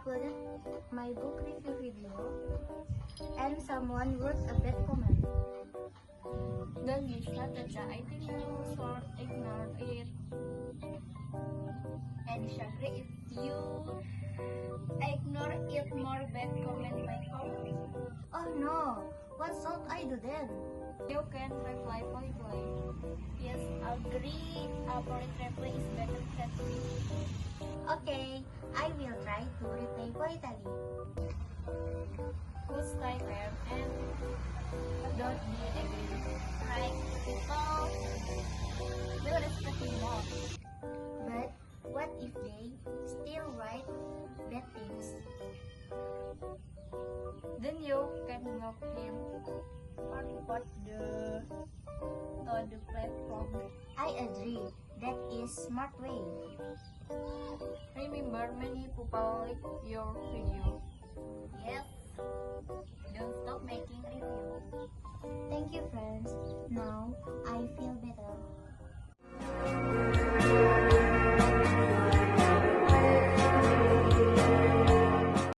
uploaded my book review video and someone wrote a bad comment. Don't be strategy. I think you should ignore it. And Shakri, if you ignore it, more bad comment my comment. Oh no, what should I do then? You can reply politely. Yes, agree. Polite reply is better than Okay, I will try to reply politely. Good stay calm and don't be angry. Right, people will respect me more. But what if they still write bad things? Then you can block him or report the platform. I agree. That is smart way. Remember, many people like your video. Yes. Don't stop making review. Thank you, friends. Now I feel better.